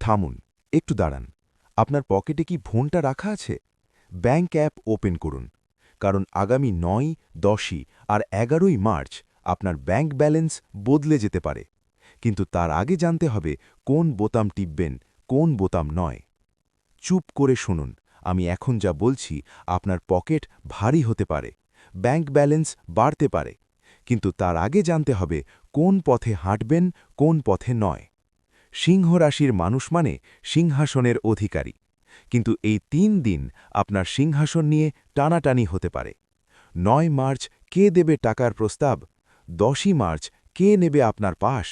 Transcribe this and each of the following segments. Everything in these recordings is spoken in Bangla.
থামুন, একটু দাঁড়ান। আপনার পকেটে কি ফোনটা রাখা আছে? ব্যাংক অ্যাপ ওপেন করুন, কারণ আগামী ৯, ১০ই আর ১১ই মার্চ আপনার ব্যাংক ব্যালেন্স বদলে যেতে পারে। কিন্তু তার আগে জানতে হবে কোন বোতাম টিপবেন, কোন বোতাম নয়। চুপ করে শুনুন, আমি এখন যা বলছি আপনার পকেট ভারী হতে পারে, ব্যাংক ব্যালেন্স বাড়তে পারে, কিন্তু তার আগে জানতে হবে কোন পথে হাঁটবেন, কোন পথে নয়। সিংহ রাশির মানুষ মানে সিংহাসনের অধিকারী, কিন্তু এই ৩ দিন আপনার সিংহাসন নিয়ে টানাটানি হতে পারে। ৯ মার্চ কে দেবে টাকার প্রস্তাব? ১০ই মার্চ কে নেবে আপনার পাশ?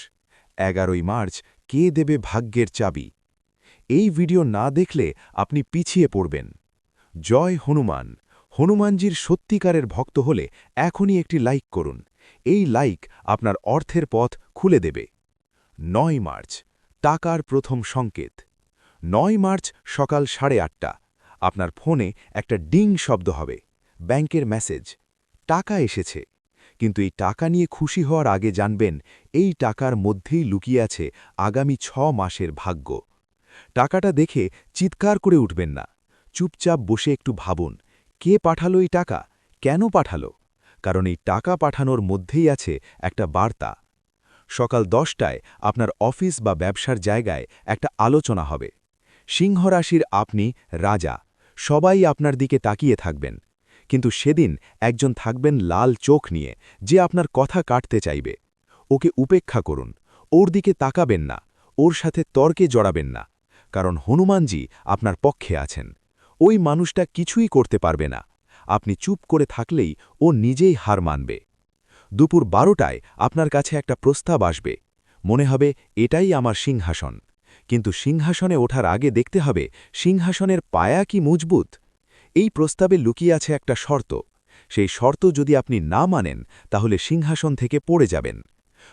১১ই মার্চ কে দেবে ভাগ্যের চাবি? এই ভিডিও না দেখলে আপনি পিছিয়ে পড়বেন। জয় হনুমান। হনুমানজির সত্যিকারের ভক্ত হলে এখনই একটি লাইক করুন। এই লাইক আপনার অর্থের পথ খুলে দেবে। ৯ মার্চ টাকার প্রথম সংকেত। ৯ মার্চ সকাল 8:30 আপনার ফোনে একটা ডিং শব্দ হবে। ব্যাংকের মেসেজ, টাকা এসেছে। কিন্তু এই টাকা নিয়ে খুশি হওয়ার আগে জানবেন এই টাকার মধ্যেই লুকিয়ে আছে আগামী ৬ মাসের ভাগ্য। টাকাটা দেখে চিৎকার করে উঠবেন না, চুপচাপ বসে একটু ভাবুন, কে পাঠালো এই টাকা, কেন পাঠালো? কারণ এই টাকা পাঠানোর মধ্যেই আছে একটা বার্তা। সকাল 10টায় আপনার অফিস বা ব্যবসার জায়গায় একটা আলোচনা হবে। সিংহ রাশির আপনি রাজা, সবাই আপনার দিকে তাকিয়ে থাকবেন। কিন্তু সেদিন একজন থাকবেন লাল চোখ নিয়ে, যে আপনার কথা কাটতে চাইবে। ওকে উপেক্ষা করুন, ওর দিকে তাকাবেন না, ওর সাথে তর্কে জড়াবেন না, কারণ হনুমানজি আপনার পক্ষে আছেন। ওই মানুষটা কিছুই করতে পারবে না। আপনি চুপ করে থাকলেই ও নিজেই হার মানবে। দুপুর 12টায় আপনার কাছে একটা প্রস্তাব আসবে। মনে হবে এটাই আমার সিংহাসন। কিন্তু সিংহাসনে ওঠার আগে দেখতে হবে সিংহাসনের পায়া কি মজবুত। এই প্রস্তাবে লুকিয়ে আছে একটা শর্ত। সেই শর্ত যদি আপনি না মানেন তাহলে সিংহাসন থেকে পড়ে যাবেন।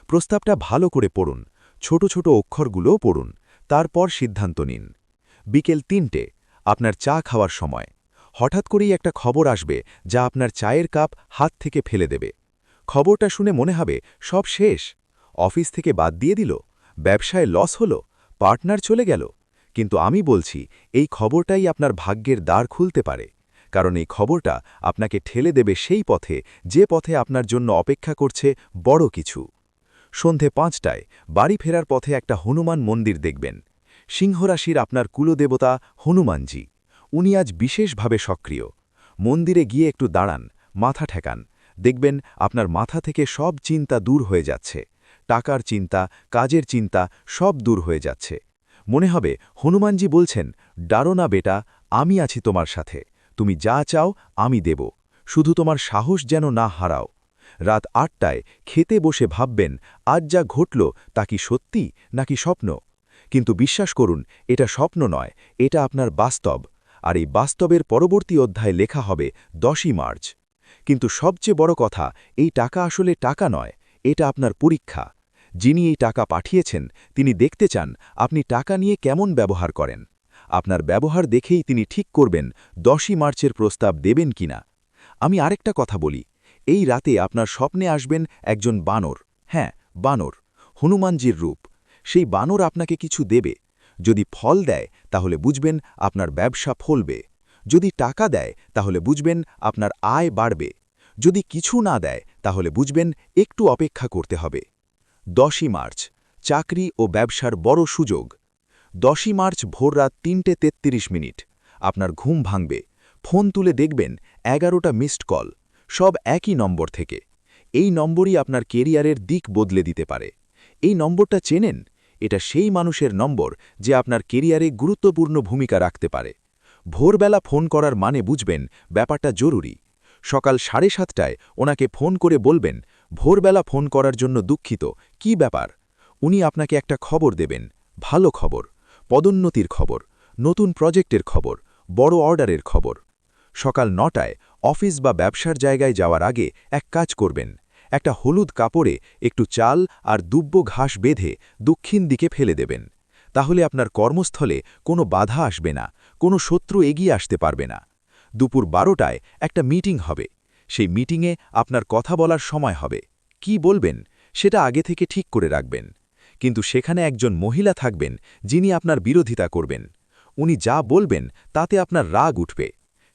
প্রস্তাবটা ভালো করে পড়ুন, ছোট ছোট অক্ষরগুলোও পড়ুন, তারপর সিদ্ধান্ত নিন। বিকেল 3টে আপনার চা খাওয়ার সময় হঠাৎ করেই একটা খবর আসবে যা আপনার চায়ের কাপ হাত থেকে ফেলে দেবে। খবরটা শুনে মনে হবে সব শেষ, অফিস থেকে বাদ দিয়ে দিল, ব্যবসায় লস হলো, পার্টনার চলে গেল। কিন্তু আমি বলছি এই খবরটাই আপনার ভাগ্যের দ্বার খুলতে পারে, কারণ এই খবরটা আপনাকে ঠেলে দেবে সেই পথে, যে পথে আপনার জন্য অপেক্ষা করছে বড় কিছু। সন্ধে 5টায় বাড়ি ফেরার পথে একটা হনুমান মন্দির দেখবেন। সিংহরাশির আপনার কুলদেবতা হনুমানজি, উনি আজ বিশেষভাবে সক্রিয়। মন্দিরে গিয়ে একটু দাঁড়ান, মাথা ঠেকান, দেখবেন আপনার মাথা থেকে সব চিন্তা দূর হয়ে যাচ্ছে। টাকার চিন্তা, কাজের চিন্তা সব দূর হয়ে যাচ্ছে। মনে হবে হনুমানজি বলছেন, ডারো না বেটা, আমি আছি তোমার সাথে, তুমি যা চাও আমি দেব, শুধু তোমার সাহস যেন না হারাও। রাত 8টায় খেতে বসে ভাববেন আজ যা ঘটল তা কি সত্যি নাকি স্বপ্ন। কিন্তু বিশ্বাস করুন, এটা স্বপ্ন নয়, এটা আপনার বাস্তব। আর এই বাস্তবের পরবর্তী অধ্যায় লেখা হবে 10ই মার্চ। কিন্তু সবচেয়ে বড় কথা, এই টাকা আসলে টাকা নয়, এটা আপনার পরীক্ষা। যিনি এই টাকা পাঠিয়েছেন তিনি দেখতে চান আপনি টাকা নিয়ে কেমন ব্যবহার করেন। আপনার ব্যবহার দেখেই তিনি ঠিক করবেন 10ই মার্চের প্রস্তাব দেবেন কিনা। আমি আরেকটা কথা বলি, এই রাতে আপনার স্বপ্নে আসবেন একজন বানর। হ্যাঁ, বানর, হনুমানজির রূপ। সেই বানর আপনাকে কিছু দেবে। যদি ফল দেয় তাহলে বুঝবেন আপনার ব্যবসা ফলবে। যদি টাকা দেয় তাহলে বুঝবেন আপনার আয় বাড়বে। যদি কিছু না দেয় তাহলে বুঝবেন একটু অপেক্ষা করতে হবে। 10ই মার্চ চাকরি ও ব্যবসার বড় সুযোগ। 10ই মার্চ ভোররাত 3:33 আপনার ঘুম ভাঙবে। ফোন তুলে দেখবেন 11টা মিসড কল, সব একই নম্বর থেকে। এই নম্বরই আপনার কেরিয়ারের দিক বদলে দিতে পারে। এই নম্বরটা চেনেন? এটা সেই মানুষের নম্বর যে আপনার কেরিয়ারে গুরুত্বপূর্ণ ভূমিকা রাখতে পারে। ভোরবেলা ফোন করার মানে বুঝবেন ব্যাপারটা জরুরি। সকাল 7:30টায় ওনাকে ফোন করে বলবেন, ভোরবেলা ফোন করার জন্য দুঃখিত, কি ব্যাপার? উনি আপনাকে একটা খবর দেবেন, ভালো খবর, পদোন্নতির খবর, নতুন প্রজেক্টের খবর, বড় অর্ডারের খবর। সকাল 9টায় অফিস বা ব্যবসার জায়গায় যাওয়ার আগে এক কাজ করবেন, একটা হলুদ কাপড়ে একটু চাল আর দুব্য ঘাস বেঁধে দক্ষিণ দিকে ফেলে দেবেন। তাহলে আপনার কর্মস্থলে কোনো বাধা আসবে না, কোনো শত্রু এগিয়ে আসতে পারবে না। দুপুর 12টায় একটা মিটিং হবে। সেই মিটিংয়ে আপনার কথা বলার সময় হবে। কি বলবেন সেটা আগে থেকে ঠিক করে রাখবেন। কিন্তু সেখানে একজন মহিলা থাকবেন যিনি আপনার বিরোধিতা করবেন। উনি যা বলবেন তাতে আপনার রাগ উঠবে।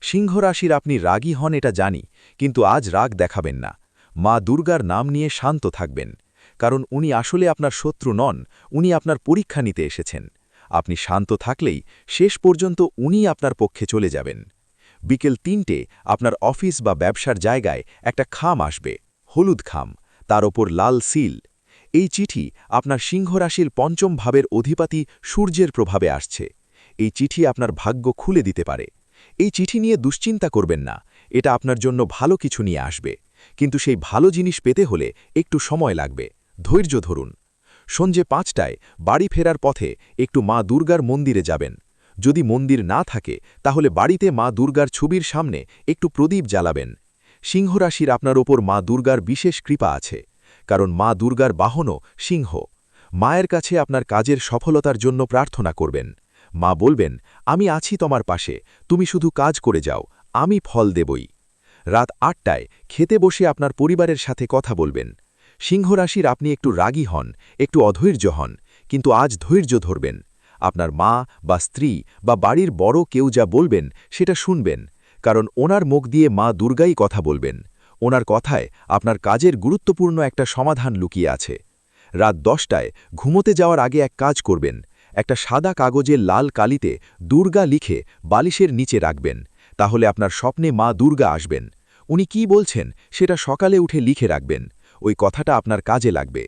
সিংহ রাশির আপনি রাগী হন এটা জানি, কিন্তু আজ রাগ দেখাবেন না। মা দুর্গার নাম নিয়ে শান্ত থাকবেন, কারণ উনি আসলে আপনার শত্রু নন, উনি আপনার পরীক্ষা নিতে এসেছেন। আপনি শান্ত থাকলেই শেষ পর্যন্ত উনিই আপনার পক্ষে চলে যাবেন। বিকেল ৩টে আপনার অফিস বা ব্যবসার জায়গায় একটা খাম আসবে, হলুদ খাম, তার ওপর লাল সিল। এই চিঠি আপনার সিংহ রাশির পঞ্চম ভাবের অধিপতি সূর্যের প্রভাবে আসছে। এই চিঠি আপনার ভাগ্য খুলে দিতে পারে। এই চিঠি নিয়ে দুশ্চিন্তা করবেন না, এটা আপনার জন্য ভালো কিছু নিয়ে আসবে। কিন্তু সেই ভালো জিনিস পেতে হলে একটু সময় লাগবে, ধৈর্য ধরুন। সঞ্জে ৫টায় বাড়ি ফেরার পথে একটু মা দুর্গার মন্দিরে যাবেন। যদি মন্দির না থাকে তাহলে বাড়িতে মা দুর্গার ছবির সামনে একটু প্রদীপ জ্বালাবেন। সিংহ রাশির আপনার ওপর মা দুর্গার বিশেষ কৃপা আছে, কারণ মা দুর্গার বাহনও সিংহ। মায়ের কাছে আপনার কাজের সফলতার জন্য প্রার্থনা করবেন। মা বলবেন, আমি আছি তোমার পাশে, তুমি শুধু কাজ করে যাও, আমি ফল দেবই। রাত ৮টায় খেতে বসে আপনার পরিবারের সাথে কথা বলবেন। সিংহ রাশির আপনি একটু রাগী হন, একটু অধৈর্য হন, কিন্তু আজ ধৈর্য ধরবেন। আপনার মা বা স্ত্রী বা বাড়ির বড় কেউ যা বলবেন সেটা শুনবেন, কারণ ওনার মুখ দিয়ে মা দুর্গাই কথা বলবেন। ওনার কথায় আপনার কাজের গুরুত্বপূর্ণ একটা সমাধান লুকিয়ে আছে। রাত 10টায় ঘুমোতে যাওয়ার আগে এক কাজ করবেন, একটা সাদা কাগজে লাল কালিতে দুর্গা লিখে বালিশের নিচে রাখবেন। তাহলে আপনার স্বপ্নে মা দুর্গা আসবেন। উনি কি বলছেন সেটা সকালে উঠে লিখে রাখবেন, ওই কথাটা আপনার কাজে লাগবে।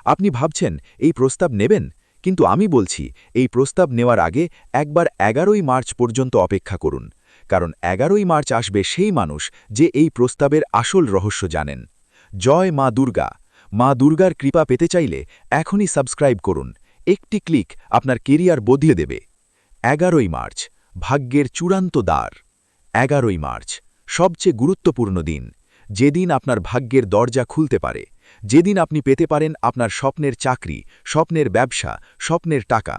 আপনি ভাবছেন এই প্রস্তাব নেবেন, কিন্তু আমি বলছি এই প্রস্তাব নেওয়ার আগে একবার 11ই মার্চ পর্যন্ত অপেক্ষা করুন, কারণ 11ই মার্চ আসবে সেই মানুষ যে এই প্রস্তাবের আসল রহস্য জানেন। জয় মা দুর্গা। মা দুর্গার কৃপা পেতে চাইলে এখনই সাবস্ক্রাইব করুন। একটি ক্লিক আপনার কেরিয়ার বদলে দেবে। 11ই মার্চ, ভাগ্যের চূড়ান্ত দ্বার। 11ই মার্চ সবচেয়ে গুরুত্বপূর্ণ দিন, যেদিন আপনার ভাগ্যের দরজা খুলতে পারে, যেদিন আপনি পেতে পারেন আপনার স্বপ্নের চাকরি, স্বপ্নের ব্যবসা, স্বপ্নের টাকা।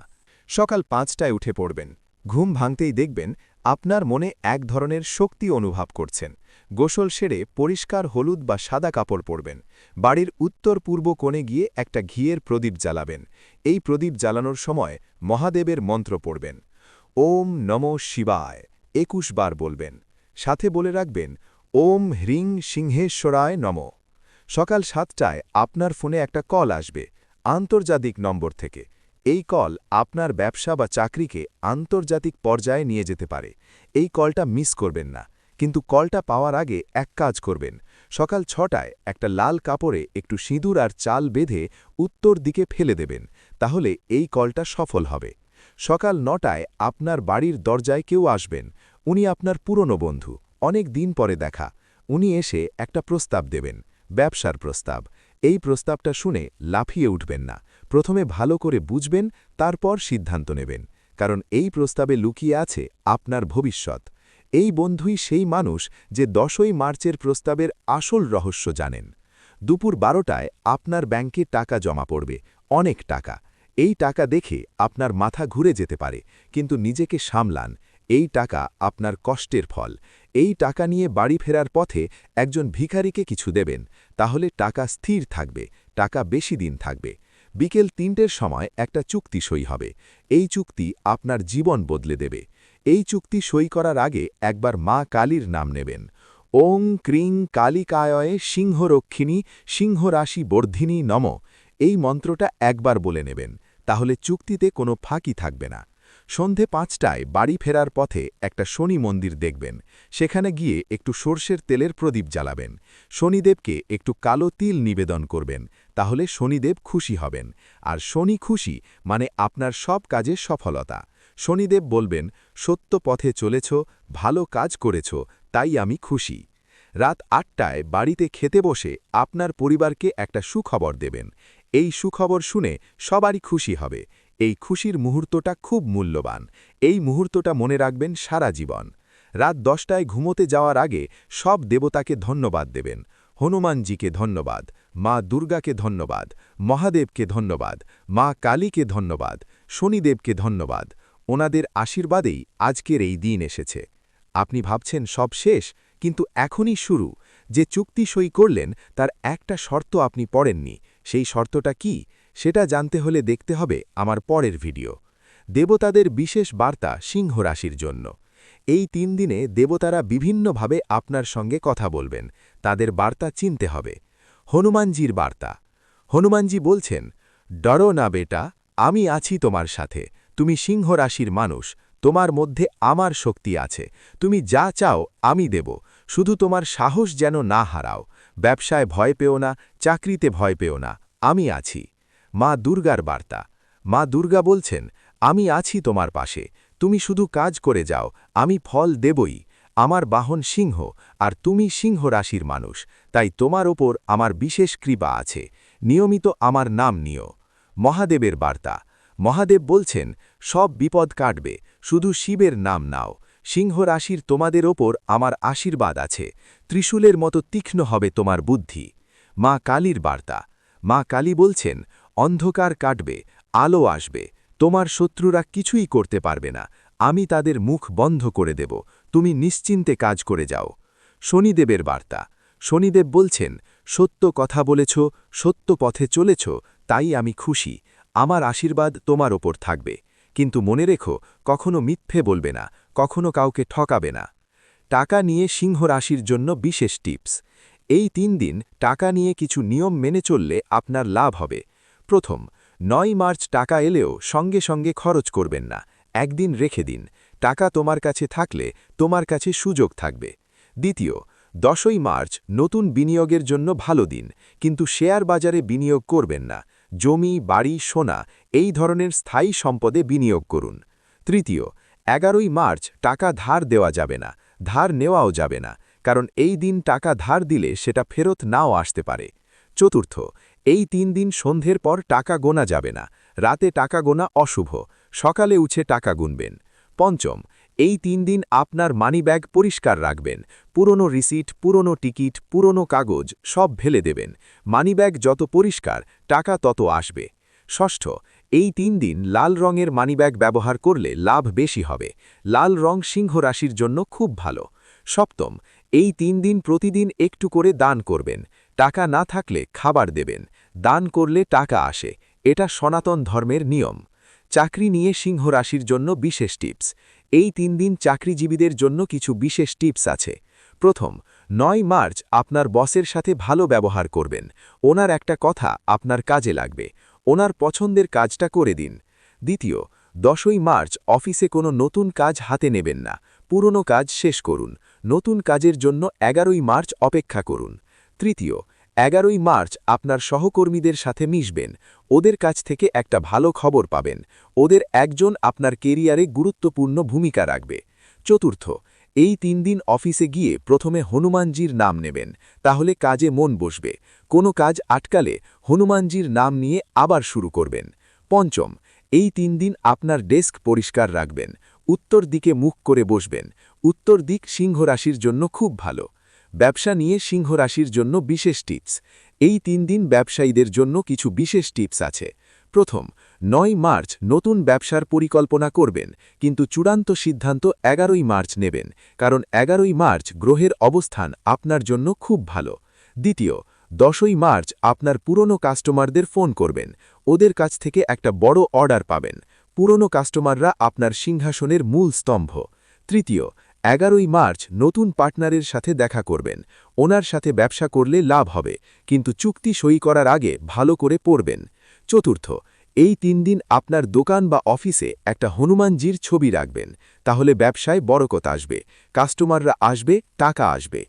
সকাল ৫টায় উঠে পড়বেন। ঘুম ভাঙতেই দেখবেন আপনার মনে এক ধরনের শক্তি অনুভব করছেন। গোসল সেরে পরিষ্কার হলুদ বা সাদা কাপড় পরবেন। বাড়ির উত্তর পূর্ব কোণে গিয়ে একটা ঘিয়ের প্রদীপ জ্বালাবেন। এই প্রদীপ জ্বালানোর সময় মহাদেবের মন্ত্র পড়বেন। ওম নমঃ শিবায় ২১ বার বলবেন। সাথে বলে রাখবেন, ওম হ্রিং সিংহেশ্বরায় নমঃ। সকাল ৭টায় আপনার ফোনে একটা কল আসবে, আন্তর্জাতিক নম্বর থেকে। এই কল আপনার ব্যবসা বা চাকরিকে আন্তর্জাতিক পর্যায়ে নিয়ে যেতে পারে। এই কলটা মিস করবেন না, কিন্তু কলটা পাওয়ার আগে এক কাজ করবেন। সকাল ৬টায় একটা লাল কাপড়ে একটু সিঁদুর আর চাল বেঁধে উত্তর দিকে ফেলে দেবেন, তাহলে এই কলটা সফল হবে। সকাল ৯টায় আপনার বাড়ির দরজায় কেউ আসবেন। উনি আপনার পুরনো বন্ধু, অনেক দিন পরে দেখা। উনি এসে একটা প্রস্তাব দেবেন, ব্যবসার প্রস্তাব। এই প্রস্তাবটা শুনে লাফিয়ে উঠবেন না, প্রথমে ভালো করে বুঝবেন, তারপর সিদ্ধান্ত নেবেন, কারণ এই প্রস্তাবে লুকিয়ে আছে আপনার ভবিষ্যৎ। এই বন্ধুই সেই মানুষ যে ১০ই মার্চের প্রস্তাবের আসল রহস্য জানেন। দুপুর ১২টায় আপনার ব্যাংকে টাকা জমা পড়বে, অনেক টাকা। এই টাকা দেখে আপনার মাথা ঘুরে যেতে পারে, কিন্তু নিজেকে সামলান, এই টাকা আপনার কষ্টের ফল। এই টাকা নিয়ে বাড়ি ফেরার পথে একজন ভিখারিকে কিছু দেবেন, তাহলে টাকা স্থির থাকবে, টাকা বেশি দিন থাকবে। বিকেল ৩টের সময় একটা চুক্তি সই হবে। এই চুক্তি আপনার জীবন বদলে দেবে। এই চুক্তি সই করার আগে একবার মা কালীর নাম নেবেন। ওং ক্রিং কালিকায়য়ে সিংহরক্ষিণী সিংহরাশি বর্ধিনী নম। এই মন্ত্রটা একবার বলে নেবেন, তাহলে চুক্তিতে কোনো ফাঁকি থাকবে না। সন্ধে ৫টায় বাড়ি ফেরার পথে একটা শনি মন্দির দেখবেন। সেখানে গিয়ে একটু সর্ষের তেলের প্রদীপ জ্বালাবেন। শনিদেবকে একটু কালো তিল নিবেদন করবেন, তাহলে শনিদেব খুশি হবেন। আর শনি খুশি মানে আপনার সব কাজে সফলতা। শনিদেব বলবেন, সত্য পথে চলেছ, ভালো কাজ করেছ, তাই আমি খুশি। রাত ৮টায় বাড়িতে খেতে বসে আপনার পরিবারকে একটা সুখবর দেবেন। এই সুখবর শুনে সবারই খুশি হবে। এই খুশির মুহূর্তটা খুব মূল্যবান। এই মুহূর্তটা মনে রাখবেন সারা জীবন। রাত 10টায় ঘুমোতে যাওয়ার আগে সব দেবতাকে ধন্যবাদ দেবেন। হনুমানজিকে ধন্যবাদ, মা দুর্গাকে ধন্যবাদ, মহাদেবকে ধন্যবাদ, মা কালীকে ধন্যবাদ, শনিদেবকে ধন্যবাদ। ওনাদের আশীর্বাদেই আজকের এই দিন এসেছে। আপনি ভাবছেন সব শেষ, কিন্তু এখনই শুরু। যে চুক্তি সই করলেন তার একটা শর্ত আপনি পড়েননি। সেই শর্তটা কি? সেটা জানতে হলে দেখতে হবে আমার পরের ভিডিও। দেবতাদের বিশেষ বার্তা সিংহ রাশির জন্য। এই 3 দিনে দেবতারা বিভিন্নভাবে আপনার সঙ্গে কথা বলবেন, তাদের বার্তা চিনতে হবে। হনুমানজির বার্তা। হনুমানজি বলছেন, ডরো না বেটা, আমি আছি তোমার সাথে। তুমি সিংহ রাশির মানুষ, তোমার মধ্যে আমার শক্তি আছে। তুমি যা চাও আমি দেব, শুধু তোমার সাহস যেন না হারাও। ব্যবসায় ভয় পেও না, চাকরিতে ভয় পেও না, আমি আছি। মা দুর্গার বার্তা। মা দুর্গা বলছেন, আমি আছি তোমার পাশে, তুমি শুধু কাজ করে যাও, আমি ফল দেবই। আমার বাহন সিংহ, আর তুমি সিংহ রাশির মানুষ, তাই তোমার ওপর আমার বিশেষ কৃপা আছে। নিয়মিত আমার নাম নিও। মহাদেবের বার্তা। মহাদেব বলছেন, সব বিপদ কাটবে, শুধু শিবের নাম নাও। সিংহ রাশির তোমাদের ওপর আমার আশীর্বাদ আছে। ত্রিশূলের মতো তীক্ষ্ণ হবে তোমার বুদ্ধি। মা কালীর বার্তা। মা কালী বলছেন, অন্ধকার কাটবে, আলো আসবে, তোমার শত্রুরা কিছুই করতে পারবে না, আমি তাদের মুখ বন্ধ করে দেব, তুমি নিশ্চিন্তে কাজ করে যাও। শনিদেবের বার্তা। শনিদেব বলছেন, সত্য কথা বলেছ, সত্য পথে চলেছ, তাই আমি খুশি। আমার আশীর্বাদ তোমার ওপর থাকবে, কিন্তু মনে রেখো, কখনো মিথ্যে বলবে না, কখনো কাউকে ঠকাবে না। টাকা নিয়ে সিংহ রাশির জন্য বিশেষ টিপস। এই 3 দিন টাকা নিয়ে কিছু নিয়ম মেনে চললে আপনার লাভ হবে। প্রথম, 9 মার্চ টাকা এলেও সঙ্গে সঙ্গে খরচ করবেন না, একদিন রেখে দিন। টাকা তোমার কাছে থাকলে তোমার কাছে সুযোগ থাকবে। দ্বিতীয়, 10ই মার্চ নতুন বিনিয়োগের জন্য ভালো দিন, কিন্তু শেয়ার বাজারে বিনিয়োগ করবেন না। জমি, বাড়ি, সোনা এই ধরনের স্থায়ী সম্পদে বিনিয়োগ করুন। তৃতীয়, 11ই মার্চ টাকা ধার দেওয়া যাবে না, ধার নেওয়াও যাবে না, কারণ এই দিন টাকা ধার দিলে সেটা ফেরত নাও আসতে পারে। চতুর্থ, এই 3 দিন সন্ধ্যের পর টাকা গোনা যাবে না, রাতে টাকা গোনা অশুভ, সকালে উঠে টাকা গুনবেন। পঞ্চম, এই 3 দিন আপনার মানিব্যাগ পরিষ্কার রাখবেন, পুরনো রিসিট, পুরনো টিকিট, পুরনো কাগজ সব ফেলে দেবেন। মানিব্যাগ যত পরিষ্কার, টাকা তত আসবে। ষষ্ঠ, এই 3 দিন লাল রঙের মানিব্যাগ ব্যবহার করলে লাভ বেশি হবে। লাল রং সিংহ রাশির জন্য খুব ভালো। সপ্তম, এই 3 দিন প্রতিদিন একটু করে দান করবেন। টাকা না থাকলে খাবার দেবেন, দান করলে টাকা আসে, এটা সনাতন ধর্মের নিয়ম। চাকরি নিয়ে সিংহ রাশির জন্য বিশেষ টিপস। এই 3 দিন চাকরিজীবীদের জন্য কিছু বিশেষ টিপস আছে। প্রথম, 9 মার্চ আপনার বসের সাথে ভালো ব্যবহার করবেন, ওনার একটা কথা আপনার কাজে লাগবে, ওনার পছন্দের কাজটা করে দিন। দ্বিতীয়, 10ই মার্চ অফিসে কোনো নতুন কাজ হাতে নেবেন না, পুরনো কাজ শেষ করুন, নতুন কাজের জন্য 11ই মার্চ অপেক্ষা করুন। তৃতীয়, 11ই মার্চ আপনার সহকর্মীদের সাথে মিশবেন, ওদের কাছ থেকে একটা ভালো খবর পাবেন, ওদের একজন আপনার কেরিয়ারে গুরুত্বপূর্ণ ভূমিকা রাখবে। চতুর্থ, এই 3 দিন অফিসে গিয়ে প্রথমে হনুমানজির নাম নেবেন, তাহলে কাজে মন বসবে। কোনো কাজ আটকালে হনুমানজির নাম নিয়ে আবার শুরু করবেন। পঞ্চম, এই 3 দিন আপনার ডেস্ক পরিষ্কার রাখবেন, উত্তর দিকে মুখ করে বসবেন, উত্তর দিক সিংহ রাশির জন্য খুব ভালো। ব্যবসা নিয়ে সিংহ রাশির জন্য বিশেষ টিপস। এই 3 দিন ব্যবসায়ীদের জন্য কিছু বিশেষ টিপস আছে। প্রথম, 9 মার্চ নতুন ব্যবসার পরিকল্পনা করবেন, কিন্তু চূড়ান্ত সিদ্ধান্ত 11ই মার্চ নেবেন, কারণ 11ই মার্চ গ্রহের অবস্থান আপনার জন্য খুব ভালো। দ্বিতীয়, 10ই মার্চ আপনার পুরনো কাস্টমারদের ফোন করবেন, ওদের কাছ থেকে একটা বড় অর্ডার পাবেন। পুরনো কাস্টমাররা আপনার সিংহাসনের মূল স্তম্ভ। তৃতীয়, 11ই মার্চ নতুন পার্টনারের সাথে দেখা করবেন, ওনার সাথে ব্যবসা করলে লাভ হবে, কিন্তু চুক্তি সই করার আগে ভালো করে পড়বেন। চতুর্থ, এই 3 দিন আপনার দোকান বা অফিসে একটা হনুমানজির ছবি রাখবেন, তাহলে ব্যবসায় বরকত আসবে, কাস্টমাররা আসবে, টাকা আসবে।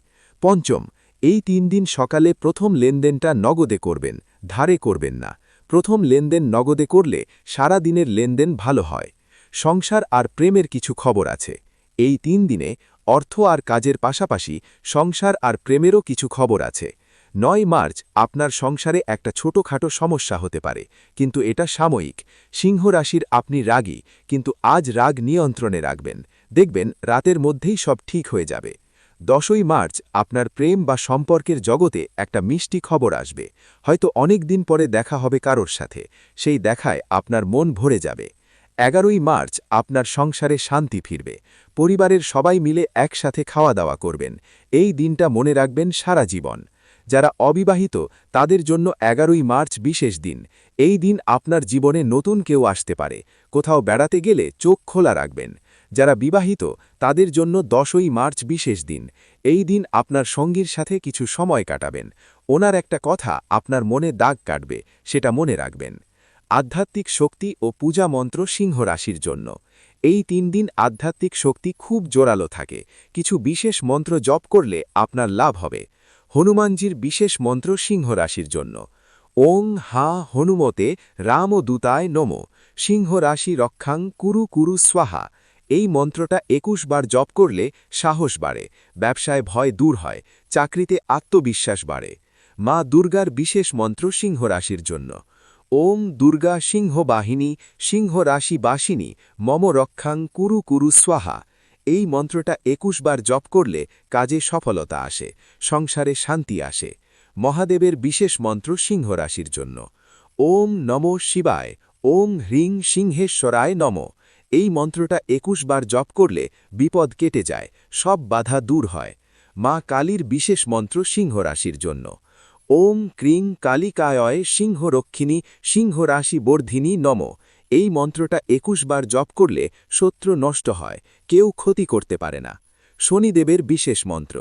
পঞ্চম, এই 3 দিন সকালে প্রথম লেনদেনটা নগদে করবেন, ধারে করবেন না। প্রথম লেনদেন নগদে করলে সারা দিনের লেনদেন ভালো হয়। সংসার আর প্রেমের কিছু খবর আছে। এই 3 দিনে অর্থ আর কাজের পাশাপাশি সংসার আর প্রেমেরও কিছু খবর আছে। 9 মার্চ আপনার সংসারে একটা ছোটখাটো সমস্যা হতে পারে, কিন্তু এটা সাময়িক। সিংহ রাশির আপনি রাগী, কিন্তু আজ রাগ নিয়ন্ত্রণে রাখবেন, দেখবেন রাতের মধ্যেই সব ঠিক হয়ে যাবে। 10ই মার্চ আপনার প্রেম বা সম্পর্কের জগতে একটা মিষ্টি খবর আসবে, হয়তো অনেক দিন পরে দেখা হবে কারোর সাথে, সেই দেখায় আপনার মন ভরে যাবে। 11ই মার্চ আপনার সংসারে শান্তি ফিরবে, পরিবারের সবাই মিলে একসাথে খাওয়া দাওয়া করবেন, এই দিনটা মনে রাখবেন সারা জীবন। যারা অবিবাহিত তাদের জন্য 11ই মার্চ বিশেষ দিন। এই দিন আপনার জীবনে নতুন কেউ আসতে পারে। কোথাও বেড়াতে গেলে চোখ খোলা রাখবেন। যারা বিবাহিত তাদের জন্য 10ই মার্চ বিশেষ দিন। এই দিন আপনার সঙ্গীর সাথে কিছু সময় কাটাবেন। ওনার একটা কথা আপনার মনে দাগ কাটবে, সেটা মনে রাখবেন। আধ্যাত্মিক শক্তি ও পূজা মন্ত্র সিংহ রাশির জন্য। এই 3 দিন আধ্যাত্মিক শক্তি খুব জোরালো থাকে। কিছু বিশেষ মন্ত্র জপ করলে আপনার লাভ হবে। হনুমানজির বিশেষ মন্ত্র সিংহ রাশির জন্য। ওং হা হনুমতে রামদূতায় নমঃ সিংহ রাশি রক্ষাং কুরু কুরু স্বাহা। এই মন্ত্রটা 21 বার জপ করলে সাহস বাড়ে, ব্যবসায় ভয় দূর হয়, চাকরিতে আত্মবিশ্বাস বাড়ে। মা দুর্গার বিশেষ মন্ত্র সিংহ রাশির জন্য। ওম দুর্গা সিংহ বাহিনী সিংহ রাশি বাসিনী মম রক্ষাং কুরু কুরু স্বাহা। এই মন্ত্রটা 21 বার জপ করলে কাজে সফলতা আসে, সংসারে শান্তি আসে। মহাদেবের বিশেষ মন্ত্র সিংহ রাশির জন্য। ওম নমঃ শিবায় ওম হ্রিং সিংহেশ্বরায় নমঃ। এই মন্ত্রটা 21 বার জপ করলে বিপদ কেটে যায়, সব বাধা দূর হয়। মা কালীর বিশেষ মন্ত্র সিংহ রাশির জন্য। ওম ক্রিং কালিকায় সিংহ রক্ষিণী সিংহ রাশি বর্ধিনী নমঃ। এই মন্ত্রটা 21 বার জপ করলে শত্রু নষ্ট হয়, কেউ ক্ষতি করতে পারে না। শনিদেবের বিশেষ মন্ত্র।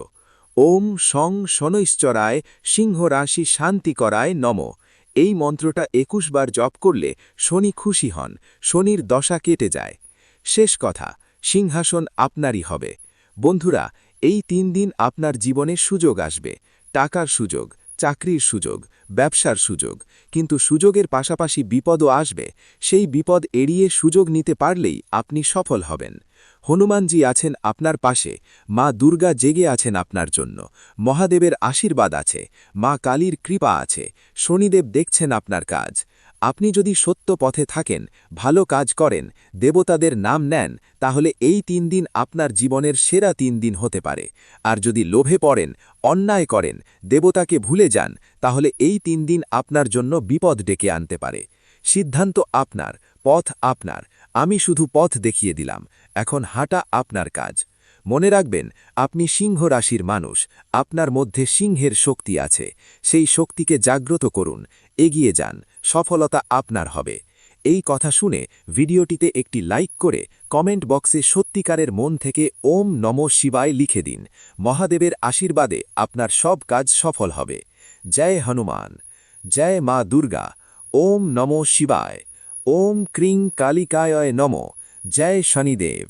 ওম সং শনৈশ্চরায় সিংহ রাশি শান্তি করায় নমঃ। এই মন্ত্রটা 21 বার জপ করলে শনি খুশি হন, শনির দশা কেটে যায়। শেষ কথা, সিংহাসন আপনারই হবে। বন্ধুরা, এই 3 দিন আপনার জীবনে সুযোগ আসবে। টাকার সুযোগ, চাকরির সুযোগ, ব্যবসার সুযোগ। কিন্তু সুযোগের পাশাপাশি বিপদও আসবে। সেই বিপদ এড়িয়ে সুযোগ নিতে পারলেই আপনি সফল হবেন। হনুমানজি আছেন আপনার পাশে, মা দুর্গা জেগে আছেন আপনার জন্য, মহাদেবের আশীর্বাদ আছে, মা কালীর কৃপা আছে, শনিদেব দেখছেন আপনার কাজ। আপনি যদি সত্য পথে থাকেন, ভালো কাজ করেন, দেবতাদের নাম নেন, তাহলে এই 3 দিন আপনার জীবনের সেরা 3 দিন হতে পারে। আর যদি লোভে পড়েন, অন্যায় করেন, দেবতাকে ভুলে যান, তাহলে এই 3 দিন আপনার জন্য বিপদ ডেকে আনতে পারে। সিদ্ধান্ত আপনার, পথ আপনার। আমি শুধু পথ দেখিয়ে দিলাম, এখন হাঁটা আপনার কাজ। মনে রাখবেন, আপনি সিংহ রাশির মানুষ, আপনার মধ্যে সিংহের শক্তি আছে। সেই শক্তিকে জাগ্রত করুন, এগিয়ে যান, সফলতা আপনার হবে। এই কথা শুনে ভিডিওটিতে একটি লাইক করে কমেন্ট বক্সে সত্যিকারের মন থেকে ওম নমঃ শিবায় লিখে দিন। মহাদেবের আশীর্বাদে আপনার সব কাজ সফল হবে। জয় হনুমান, জয় মা দুর্গা, ওম নমঃ শিবায়, ওম ক্রিং কালিকায় নমঃ, জয় শনিদেব।